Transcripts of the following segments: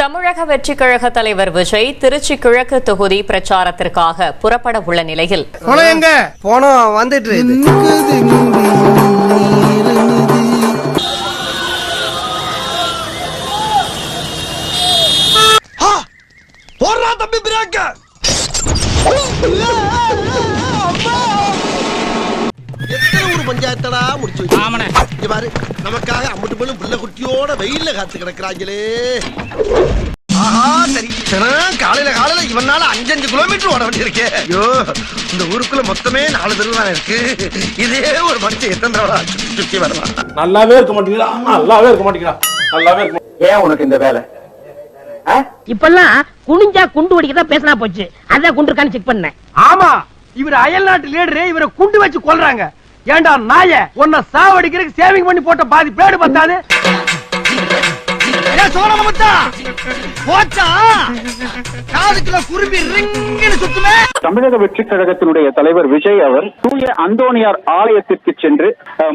தமிழக வெற்றிக் கழக தலைவர் விஜய் திருச்சி கிழக்கு தொகுதி பிரச்சாரத்திற்காக புறப்பட உள்ள நிலையில் பஞ்சாயத்தடா முடிச்சு பாரு, நமக்காக அம்மட்டு போலும் புள்ள குட்டியோட வெயில்ல காத்து கிடக்குறாங்களே. காலையில இவனால 5 கிலோமீட்டர் ஓட வேண்டி இருக்கே. ஐயோ, இந்த ஊருக்குள்ள மொத்தமே 4 தெரு தான் இருக்கு. இதே ஒரு மனுஷன் எத்தனை தடவை சுத்தி வரலாம். நல்லாவே இருக்க மாட்டீங்களா? நல்லாவே இருக்க மாட்டீங்களா? நல்லாவே இருக்க. ஏன் உனக்கு இந்த வேலை? இப்பெல்லாம் குனிஞ்சா குண்டு வடிக்கதான் பேசினா போச்சு. அதான் குண்டு இருக்கான்னு செக் பண்ணேன். ஆமா, இவர் அயல் நாட்டு லீடரு, இவரை குண்டு வச்சு கொல்றாங்க. ஏண்டா நாய, உன்னை சாவடிக்கிறதுக்கு சேவிங் பண்ணி போட்ட பாதி பேடு பத்தாது. தமிழக வெற்றிக் கழகத்தினுடைய தலைவர் விஜய் அவர் தூய அந்தோணியார் ஆலயத்திற்கு சென்று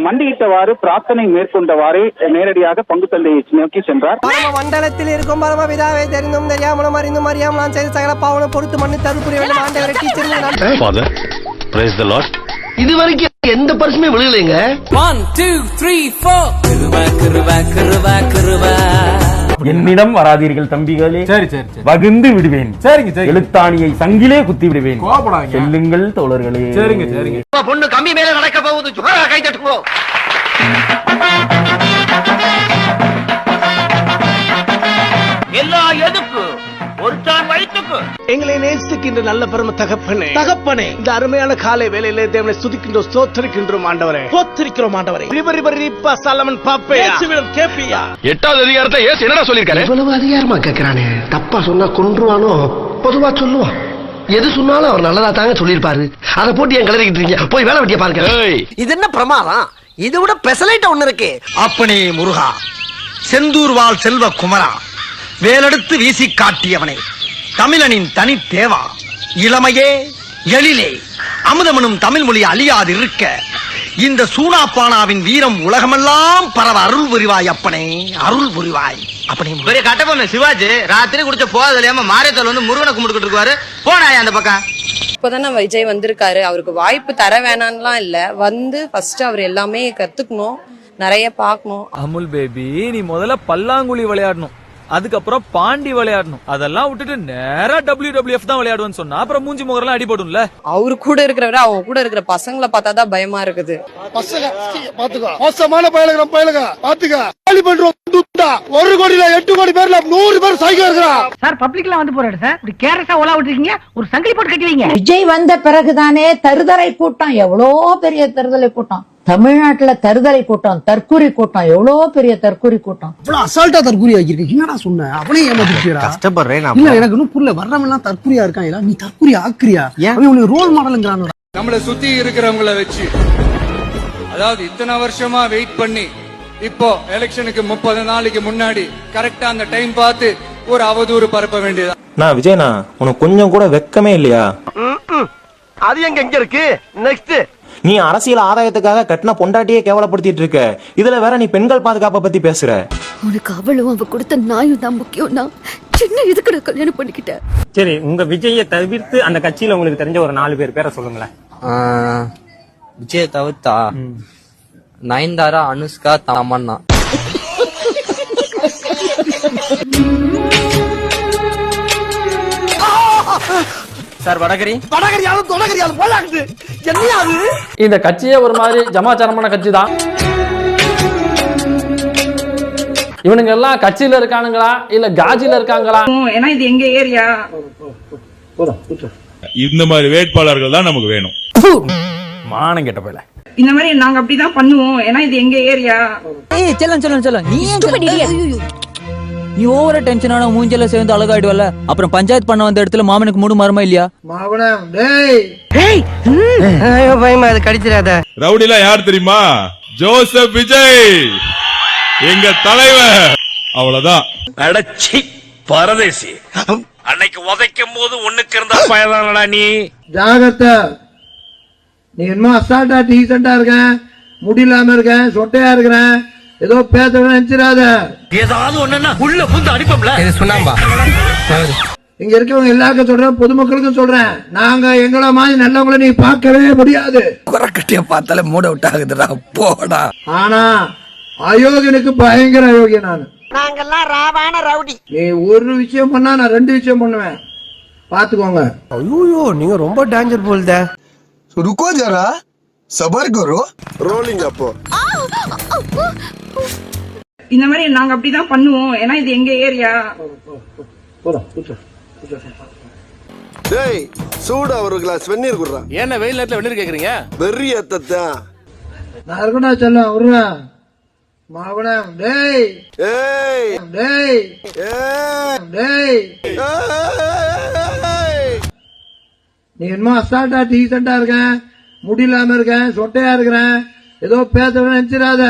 மண்டியிட்டவாறு பிரார்த்தனை மேற்கொண்டவாறு நேரடியாக பங்கு தந்தையை நோக்கி சென்றார். மண்டலத்தில் இருக்கும் பரம பிதாவை தெரிந்தும் தெரியாமலும் அறிந்தும் அறியாமல் நான் செய்த சகல பாவனை பொறுத்து மண்ணு தருப்புரிய வேண்டும் ஆண்டவரை டீச்சர். இதுவரைக்கும் எந்த பரிசுமே விழுகலைங்க. 1 2 3 4 என்னிடம் வராதீர்கள் தம்பிகளே. சரி சரி, வகுந்து விடுவேன். சரிங்க, எழுத்தாணியை சங்கிலே குத்தி விடுவேன். செல்லுங்கள் தோழர்களே. சரிங்க சரிங்க. பொண்ணு கம்பி மேல நடக்க போகுது, கை தட்டுவோம். எல்லா எதுக்கு ஒரு தான் வயிற்றுக்கு எங்களை நேசிக்கின்ற நல்ல பெரும தகப்பனே, தகப்பனே, இந்த அருமையான காலை வேளையிலே தேவனை ஸ்துதிக்கின்றோம், ஸ்தோத்திரிக்கின்றோம் ஆண்டவரே, ஸ்தோத்திரிக்கிறோம் ஆண்டவரே. சலமன் பாப்பே கேப்பியா 8வது அதிகாரத்தை ஏசு என்னடா சொல்லிருக்காரு? இவ்வளவு அதிகாரமா கேக்குறானே, தப்பா சொன்னா கொன்றுவானோ? பொதுவா சொல்லுவான், எது சொன்னாலும் அவர் நல்லதா தாங்க சொல்லிருப்பாரு. அதை போட்டு என் கிளறிக்கிட்டு இருக்கீங்க, போய் வேலை வெட்டிய பாருங்க. இது என்ன பிரமாதம்? இதை விட பெசலைட்ட ஒண்ணு இருக்கு. அப்பனே முருகா, செந்தூர் வாழ் செல்வ குமரா, வேலெடுத்து வீசி காட்டியவனே, தமிழனின் தனி தேவா, இளமையே எழிலே, அமுதமனும் தமிழ் மொழி அழியாது இருக்க இந்த சூனாப்பானாவின் வீரம் உலகமெல்லாம் பரவ அருள் புரிவாய் அப்பனே, அருள் புரிவாய். அப்பனே பெரிய கட்டபொம்மன் சிவாஜி ராத்திரி குடிச்ச போதலையாம மாரியத்தால் வந்து முருகனை கும்பிட்டுக்கிட்டு இருக்காரு. போனாயா அந்த பக்கம். இப்பதானே விஜய் வந்திருக்காரு, அவருக்கு வாய்ப்பு தர வேணான்லாம் இல்ல, வந்து ஃபர்ஸ்ட் அவர் எல்லாமே கத்துக்கணும், நிறைய பாக்கணும். அமுல் பேபி, நீ முதல்ல பல்லாங்குழி விளையாடணும், அதுக்கப்புறம் பாண்டி விளையாடணும். அதெல்லாம் விட்டுட்டு நேரா WWF தான் விளையாடுவேன்னு சொன்னா அப்புறம் மூஞ்சி முகரெல்லாம் அடிபடும்ல. அவரு கூட இருக்கிறவரை அவங்க கூட இருக்கிற பசங்களை பார்த்தாதான் பயமா இருக்குது. பசங்க பாத்துக்கோ, மோசமான பயலுங்க பாத்துக்க. 1 கோடியில 8 கோடி பேர்ல 100 பேர் சைக்கோ இருக்கிறான் சார். பப்ளிக்ல வந்து போறாரு சார், இப்படி கேரஸா ஓலா விட்டுருக்கீங்க, ஒரு சங்கிலி போட்டு கட்டி வைங்க. விஜய் வந்த பிறகுதானே தருதலை கூட்டம், எவ்வளோ பெரிய தருதலை கூட்டம் தமிழ்நாட்டுல, தருதலை கூட்டம், தற்கூரி கூட்டம், எவ்வளவு பெரிய தற்கூரி கூட்டம். அசால்ட்டா தற்கூரி ஆக்கிருக்க. என்னடா சொன்ன? அவனே ஏமாத்திட்டு கஷ்டப்படுறேன். இல்ல, எனக்கு இன்னும் புரியல, வர்றவன் எல்லாம் தற்கூரியா இருக்கான், நீ தற்கூரி ஆக்குறியா? உனக்கு ரோல் மாடலுங்கிறான். நம்மளை சுத்தி இருக்கிறவங்களை வச்சு, அதாவது இத்தனை வருஷமா வெயிட் பண்ணி இப்போ எலெக்ஷனுக்கு 30 நாளைக்கு முன்னாடி கரெக்டா அந்த டைம் பார்த்து ஒரு அவதூறு பரப்ப வேண்டியதா? நான் விஜயனா, உனக்கு கொஞ்சம் கூட வெக்கமே இல்லையா? அது எங்க இருக்கு? நெக்ஸ்ட், நீ அரசியல் ஆதாயத்துக்காக கட்டின பொண்டாட்டியே கேவலப்படுத்திட்டு இருக்க, இதுல வேற நீ பெண்கள் பாதுகாப்பை பத்தி பேசுற. உனக்கு அவளும் அவ கொடுத்த நாயும் தான் முக்கியம். சின்ன இதுக்கு நான் கல்யாணம் பண்ணிக்கிட்டேன். சரி, உங்க விஜயை தவிர்த்து அந்த கட்சியில உங்களுக்கு தெரிஞ்ச ஒரு 4 பேர் பேரை சொல்லுங்களேன். விஜய தவிர்த்தா நயன்தாரா, அனுஷ்கா, தமன்னா. சார், வடகரியாலும் தொடகரியாலும் போலாக்குது. என்னையா அது? இந்த கட்சியே ஒரு மாதிரி ஜமாச்சாரமான கட்சி தான். இவனுங்க எல்லாம் கட்சியில இருக்கானுங்களா இல்ல காஜில இருக்காங்களா? ஏன்னா இது எங்க ஏரியா. இந்த மாதிரி வேட்பாளர்கள் தான் நமக்கு வேணும். மானம் கெட்ட போல. இந்த மாதிரி நாங்க அப்படிதான் பண்ணுவோம், ஏன்னா இது எங்க ஏரியா. நீ ஓவர டென்ஷனான மூஞ்சல சேர்ந்து அழகாயிடுவல, அப்புறம் பஞ்சாயத்து பண்ண வந்த இடத்துல மாமனுக்கு மூடு மரமா இல்லையா? பயமா அது கடிச்சிடாத. ரவுடில யார் தெரியுமா? ஜோசப் விஜய், எங்க தலைவர். அவ்வளவுதான். அடச்சி பரதேசி, அன்னைக்கு உதைக்கும் போது ஒண்ணுக்கு இருந்தா பயதானடா நீ. ஜாகிரதை, நீ என்ன அசால்ட்டா டீசெண்டா இருக்க, முடியலாம இருக்க, சொட்டையா இருக்கிற, ஏதோ பேசணும்னு நினைச்சிடாத. ஏதாவது ஒண்ணுன்னா உள்ள புந்து அடிப்போம்ல. சொன்னாம்பா. இங்க இருக்கவங்க எல்லாருக்கும் சொல்றேன், பொதுமக்களுக்கும் சொல்றேன், நாங்க எங்களை மாதிரி நல்லவங்களை நீ பார்க்கவே முடியாது. குறக்கட்டிய பார்த்தாலே மூட அவுட் ஆகுதுடா போடா. ஆனா அயோக்கியனுக்கு பயங்கர அயோக்கியன் நானு. நாங்கெல்லாம் ராவான ரவுடி. நீ ஒரு விஷயம் பண்ணா நான் 2 விஷயம் பண்ணுவேன், பாத்துக்கோங்க. ஐயோ நீங்க ரொம்ப டேஞ்சர் போல்தே. ருக்கோ ஜரா சபர் கரோ. ரோலிங் அப்போ இந்த மாதிரி நாங்க அப்படிதான் பண்ணுவோம், ஏன்னா இது எங்க ஏரியா. டேய் சூடா ஒரு கிளாஸ் வெந்நீர் குடுறா. என்ன வெயில் நேரத்துல வெந்நீர் கேக்குறீங்க? வெறி ஏத்தத்தா நான் இருக்கடா செல்லம் விடுறேன் மாவனம். டேய் ஏய் டேய் ஏய் டேய், நீ என்னமோ அசால்ட்டா டீசெண்டா இருக்கேன், முடியலாம இருக்கேன், சொட்டையா இருக்கிறேன், ஏதோ பேசணும்னு நினைச்சிடாத.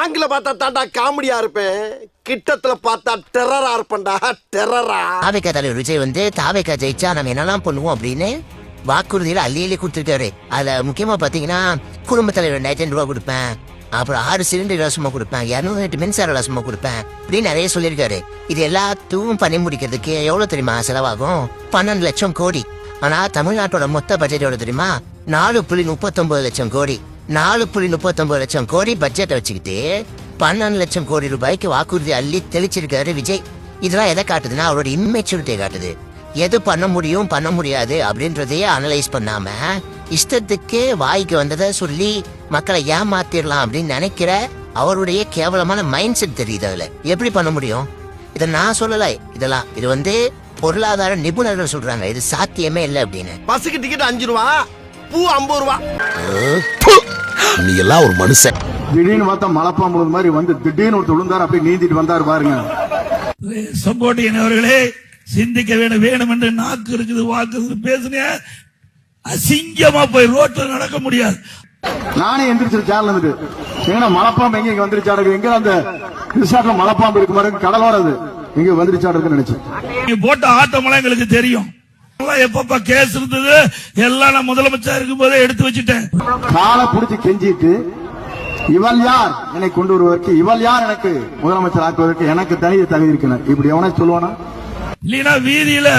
ஆங்கில பார்த்தா தாண்டா காமெடியா இருப்பேன், கிட்டத்துல பார்த்தா டெரரா இருப்பேன்டா டெரரா. தாவேக்கா தலைவர் விஜய் வந்து தாவேக்கா ஜெயிச்சா நம்ம என்னெல்லாம் பண்ணுவோம் அப்படின்னு வாக்குறுதியில அள்ளி கொடுத்துருக்காரு. அதுல முக்கியமா பாத்தீங்கன்னா குடும்ப தலைவர் 2000 ரூபாய் கொடுப்பேன், அப்புறம் 6 சிலிண்டர் இலவசமா கொடுப்பேன், 208 மின்சார இலவசமா கொடுப்பேன் அப்படின்னு நிறைய சொல்லியிருக்காரு. இது எல்லாத்தையும் பண்ணி முடிக்கிறதுக்கு எவ்வளவு தெரியுமா செலவாகும்? 12 லட்சம் கோடி. ஆனா தமிழ்நாட்டோட மொத்த பட்ஜெட் எவ்வளவு தெரியுமா? 4.39 லட்சம் கோடி. 4.39 லட்சம் கோடி பட்ஜெட்டை வச்சுக்கிட்டு 12 லட்சம் கோடி ரூபாய்க்கு வாக்குறுதி அள்ளி தெளிச்சிருக்காரு விஜய். இதெல்லாம் எதை காட்டுதுன்னா அவரோட இம்மெச்சூரிட்டியை காட்டுது. எது பண்ண முடியும் பண்ண முடியாது அப்படின்றதையே அனலைஸ் பண்ணாம இஷ்டத்துக்கு வாய்க்கு வந்ததை சொல்லி மக்களை ஏமாத்திடலாம் அப்படின்னு நினைக்கிற அவருடைய கேவலமான மைண்ட் செட் தெரியுது. அதுல எப்படி பண்ண முடியும்? இதை நான் சொல்லல, இது வந்து பொருளாதார நிபுணர்கள் சொல்றாங்க, இது சாத்தியமே இல்லை அப்படின்னு. பஸ்ஸுக்கு டிக்கெட் 5 ரூபா, பூ 50 ரூபா. நீ எல்லாம் ஒரு மனுஷன். திடீர்னு பார்த்தா மலைப்பாம்பு மாதிரி வந்து திடீர்னு ஒரு விழுந்தார், அப்படியே நீந்திட்டு வந்தாரு பாருங்க. செங்கோட்டையன் அவர்களே, சிந்திக்க வேணும் என்று நாக்கு இருக்குது வாக்கு பேசுனே, அசிங்கமா போய் ரோட்ல நடக்க முடியாது. நானே எந்திரிச்சு சேனல் இருந்துட்டு ஏன்னா மலைப்பாம்பு எங்க வந்துருச்சாடு, எங்க அந்த ரிசார்ட்ல மலைப்பாம்பு இருக்கு மாதிரி கடலோரது எங்க வந்துருச்சாடு நினைச்சேன். நீங்க போட்ட ஆட்டமெல்லாம் எங்களுக்கு தெரியும். எப்பப்ப கேஸ் இருந்தது எல்லாம் நான் முதலமைச்சர் இருக்கும் போதே எடுத்து வச்சுட்டேன். காலை புடிச்சு கெஞ்சிட்டு இவள் யார் என்னை கொண்டு வருவதற்கு, இவள் யார் எனக்கு முதலமைச்சர் ஆக்குவதற்கு எனக்கு தகுதி இருக்கிறார், இப்படி எவனே சொல்லுவானா? இல்லைன்னா வீதியில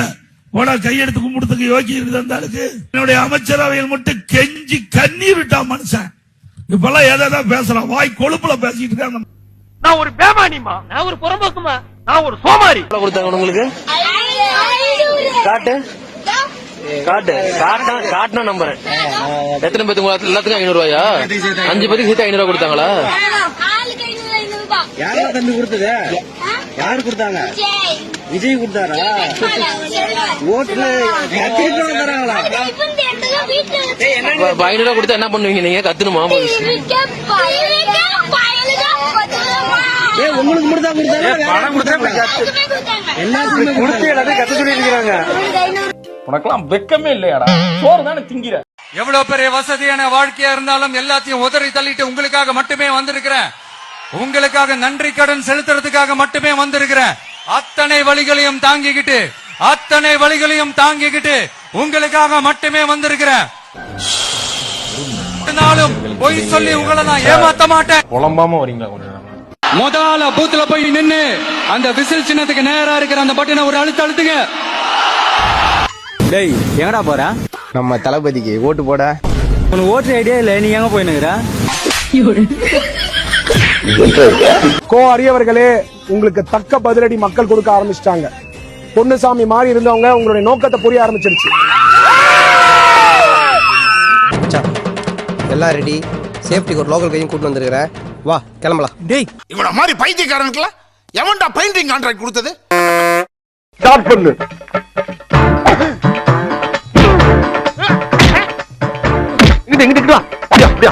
போனா கையெடுத்து கும்பிடுறதுக்கு யோக்கியம் இருந்தாலுக்கு என்னுடைய அமைச்சரவையில் மட்டும் கெஞ்சி கண்ணீர் விட்டா மனுஷன். இப்பெல்லாம் எதாவது பேசுறான், வாய் கொழுப்புல பேசிட்டு இருக்காங்க. நான் ஒரு பேமானிமா, நான் ஒரு புறம்போக்குமா, நான் ஒரு சோமாரி. கொடுத்தாங்க உங்களுக்கு காட்டு காட்டு காட்டுனா நம்புறேன். எத்தனை பேருக்கு எல்லாத்துக்கும் 500 ரூபாயா? 5 பேருக்கு சேர்த்து 500 ரூபாய் கொடுத்தாங்களா? யாரா தம்பி கொடுத்தது? யாரு கொடுத்தாங்க? விஜய் கொடுத்தாரா? ஓட்டுல 10 ரூபாய் தராங்களா? 500 ரூபாய் கொடுத்தா என்ன பண்ணுவீங்க நீங்க? கத்துணுமா? உங்களுக்கு மட்டும் தான் கொடுத்தாங்க, பணம் கொடுத்தா எல்லாத்துக்குமே கொடுத்து எல்லாத்தையும் கத்த சொல்லி இருக்கிறாங்க. உனக்கெல்லாம் வெக்கமே இல்லையாடா? சோறு தானே திங்கிற. எவ்வளவு பெரிய வசதியான வாழ்க்கையா இருந்தாலும் எல்லாத்தையும் உதறி தள்ளிட்டு உங்களுக்காக மட்டுமே வந்திருக்கிறேன். உங்களுக்காக நன்றி கடன் செலுத்துறதுக்காக மட்டுமே வந்திருக்கிறேன். அத்தனை வழிகளையும் தாங்கிக்கிட்டு உங்களுக்காக மட்டுமே வந்திருக்கிறேன். பொய் சொல்லி உங்களை நான் ஏமாத்த மாட்டேன். புலம்பாம வரீங்களா? முதல்ல பூத்துல போய் நின்னு அந்த விசில் சின்னத்துக்கு நேரா இருக்கிற அந்த பட்டனை ஒரு அழுத்துங்க. டேய் எங்கடா போற? நம்ம தளபதிக்கு ஓட்டு போட. உனக்கு ஓட்டு ஐடியா இல்ல, நீ எங்க போயினுக்குற? அரியவர்களே, உங்களுக்கு தக்க பதிலடி மக்கள் கொடுக்க ஆரம்பிச்சிட்டாங்க. பொன்னுசாமி மாதிரி இருந்தவங்க உங்களுடைய நோக்கத்தை புரிய ஆரம்பிச்சிருச்சு. எல்லாம் ரெடி, சேஃப்டிக்கு ஒரு லோக்கல் கையும் கூட்டு வந்திருக்கிறேன், வா கிளம்பலாம். டேய் இவன மாதிரி பைத்தியக்காரனுக்குல எவன்டா பெயிண்டிங் கான்ட்ராக்ட் கொடுத்தது? ஸ்டார்ட் பண்ணு. இங்கிட்டு வா. அப்படியா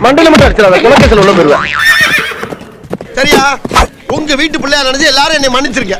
மண்டல மட்டும் அடிச்சிடாத, குலக்கேசல் உள்ள போயிருவேன். சரியா? உங்க வீட்டு பிள்ளையா நினைச்சு எல்லாரும் என்னை மன்னிச்சிருக்க.